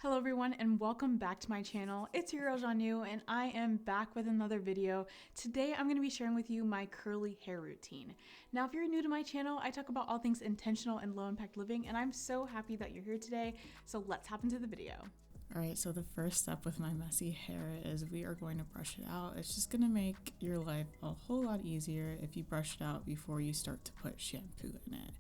Hello everyone and welcome back to my channel. It's your girl jhanneu and I am back with another video. Today I'm going to be sharing with you my curly hair routine. Now if you're new to my channel, I talk about all things intentional and low impact living and I'm so happy that you're here today. So let's hop into the video. Alright, so the first step with my messy hair is we are going to brush it out. It's just going to make your life a whole lot easier if you brush it out before you start to put shampoo in it.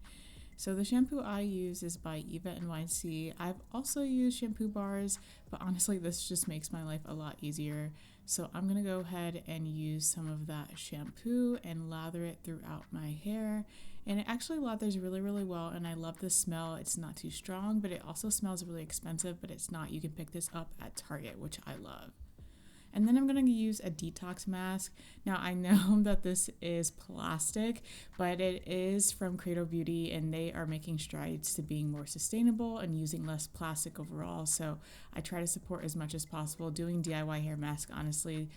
So the shampoo I use is by Eva NYC. I've also used shampoo bars, but honestly this just makes my life a lot easier. So I'm going to go ahead and use some of that shampoo and lather it throughout my hair. And it actually lathers really well, and I love the smell. It's not too strong, but it also smells really expensive, but it's not. You can pick this up at Target, which I love. And then I'm going to use a detox mask. Now I know that this is plastic, but it is from Credo Beauty and they are making strides to being more sustainable and using less plastic overall. So I try to support as much as possible. Doing DIY hair mask, honestly,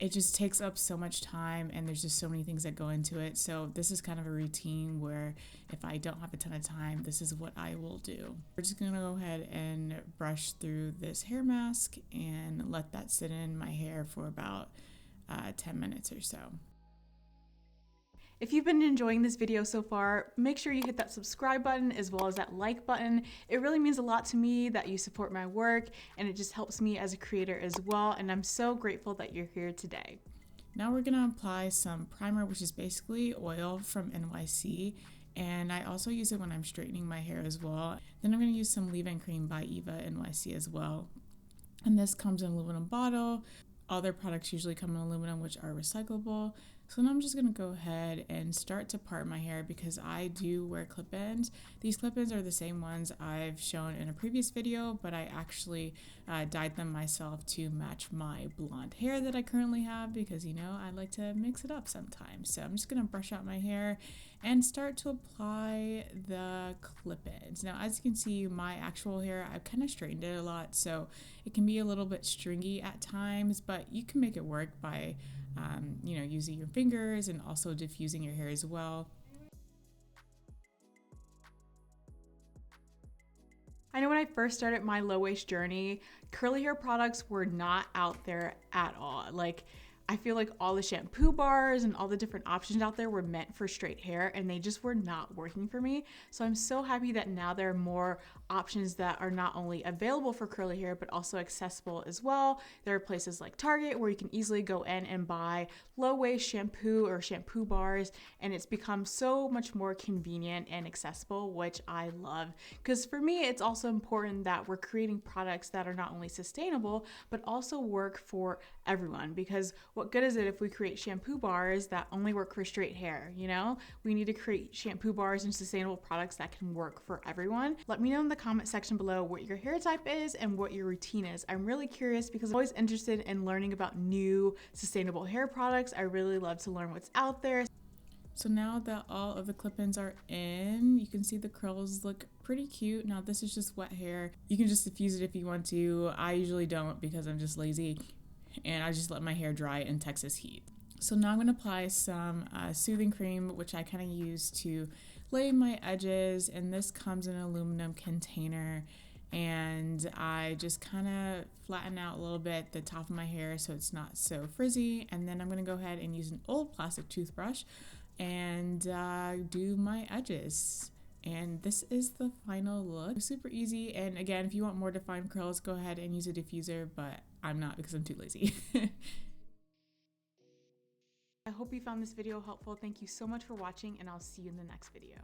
it just takes up so much time and there's just so many things that go into it. So this is kind of a routine where if I don't have a ton of time, this is what I will do. We're just gonna go ahead and brush through this hair mask and let that sit in my hair for about 10 minutes or so. If you've been enjoying this video so far, make sure you hit that subscribe button as well as that like button. It really means a lot to me that you support my work and it just helps me as a creator as well. And I'm so grateful that you're here today. Now we're gonna apply some primer, which is basically oil from NYC. And I also use it when I'm straightening my hair as well. Then I'm gonna use some leave-in cream by Eva NYC as well. And this comes in an aluminum bottle. All their products usually come in aluminum, which are recyclable. So now I'm just going to go ahead and start to part my hair because I do wear clip-ins. These clip-ins are the same ones I've shown in a previous video, but I actually dyed them myself to match my blonde hair that I currently have because, you know, I like to mix it up sometimes. So I'm just going to brush out my hair and start to apply the clip-ins. Now, as you can see, my actual hair, I've kind of straightened it a lot, so it can be a little bit stringy at times, but you can make it work by you know, using your fingers and also diffusing your hair as well. I know when I first started my low waist journey, curly hair products were not out there at all. Like, I feel like all the shampoo bars and all the different options out there were meant for straight hair and they just were not working for me. So I'm so happy that now there are more options that are not only available for curly hair, but also accessible as well. There are places like Target where you can easily go in and buy low waist shampoo or shampoo bars. And it's become so much more convenient and accessible, which I love. Because for me, it's also important that we're creating products that are not only sustainable, but also work for everyone. Because what good is it if we create shampoo bars that only work for straight hair, you know? We need to create shampoo bars and sustainable products that can work for everyone. Let me know in the comment section below what your hair type is and what your routine is. I'm really curious because I'm always interested in learning about new sustainable hair products. I really love to learn what's out there. So now that all of the clip-ins are in, you can see the curls look pretty cute. Now this is just wet hair. You can just diffuse it if you want to. I usually don't because I'm just lazy. And I just let my hair dry in Texas heat. So now I'm going to apply some soothing cream, which I kind of use to lay my edges, and this comes in an aluminum container, and I just kind of flatten out a little bit the top of my hair so it's not so frizzy, and then I'm going to go ahead and use an old plastic toothbrush and do my edges. And this is the final look. Super easy, and again, if you want more defined curls, go ahead and use a diffuser, but I'm not because I'm too lazy. I hope you found this video helpful. Thank you so much for watching, and I'll see you in the next video.